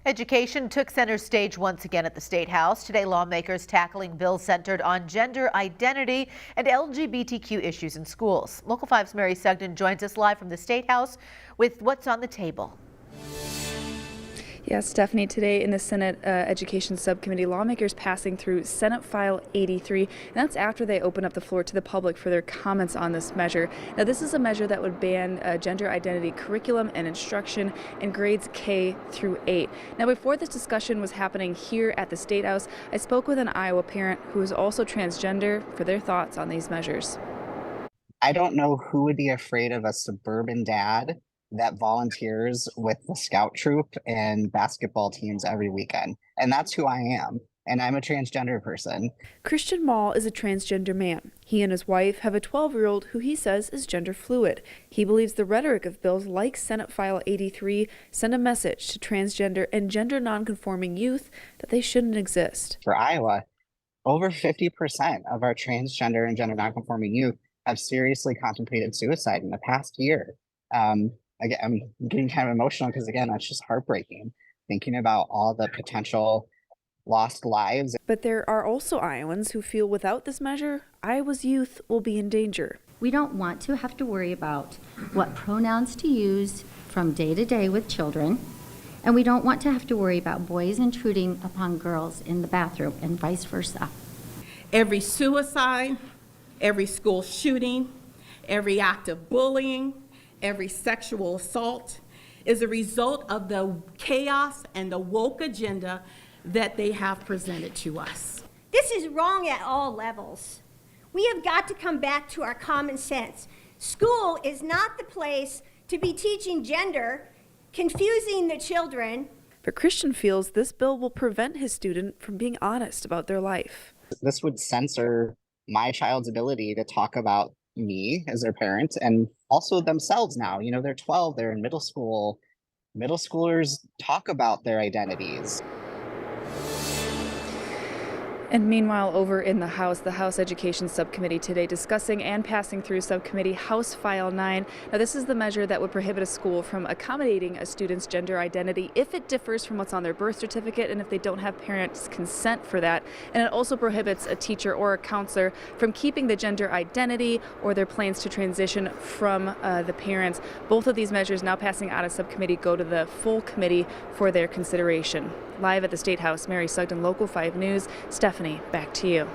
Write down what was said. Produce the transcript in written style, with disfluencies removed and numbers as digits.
Education took center stage once again at the State House. Today, lawmakers tackling bills centered on gender identity and LGBTQ issues in schools. Local 5's Mary Sugden joins us live from the State House with what's on the table. Yes, Stephanie, today in the Senate Education Subcommittee, lawmakers passing through Senate File 83, and that's after they open up the floor to the public for their comments on this measure. Now, this is a measure that would ban gender identity curriculum and instruction in grades K through 8. Now, before this discussion was happening here at the State House, I spoke with an Iowa parent who is also transgender for their thoughts on these measures. I don't know who would be afraid of a suburban dad that volunteers with the scout troop and basketball teams every weekend. And that's who I am. And I'm a transgender person. Christian Mall is a transgender man. He and his wife have a 12-year-old who he says is gender fluid. He believes the rhetoric of bills like Senate File 83 send a message to transgender and gender nonconforming youth that they shouldn't exist. For Iowa, over 50% of our transgender and gender nonconforming youth have seriously contemplated suicide in the past year. Again, I'm getting kind of emotional because, again, that's just heartbreaking, thinking about all the potential lost lives. But there are also Iowans who feel without this measure, Iowa's youth will be in danger. We don't want to have to worry about what pronouns to use from day to day with children, and we don't want to have to worry about boys intruding upon girls in the bathroom and vice versa. Every suicide, every school shooting, every act of bullying, every sexual assault is a result of the chaos and the woke agenda that they have presented to us. This is wrong at all levels. We have got to come back to our common sense. School is not the place to be teaching gender, confusing the children. But Christian feels this bill will prevent his student from being honest about their life. This would censor my child's ability to talk about me as their parent and also themselves now. You know, they're 12, they're in middle school. Middle schoolers talk about their identities. And meanwhile, over in the House Education Subcommittee today discussing and passing through Subcommittee House File 9. Now, this is the measure that would prohibit a school from accommodating a student's gender identity if it differs from what's on their birth certificate and if they don't have parents' consent for that. And it also prohibits a teacher or a counselor from keeping the gender identity or their plans to transition from the parents. Both of these measures now passing out of subcommittee go to the full committee for their consideration. Live at the State House, Mary Sugden, Local 5 News. Stephanie, back to you.